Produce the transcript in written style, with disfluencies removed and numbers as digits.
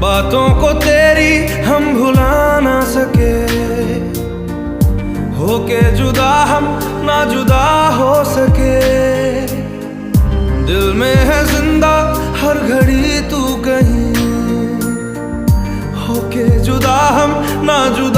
बातों को तेरी हम भुला ना सके, होके जुदा हम ना जुदा हो सके। दिल में है जिंदा हर घड़ी तू कहीं, होके जुदा हम ना जुदा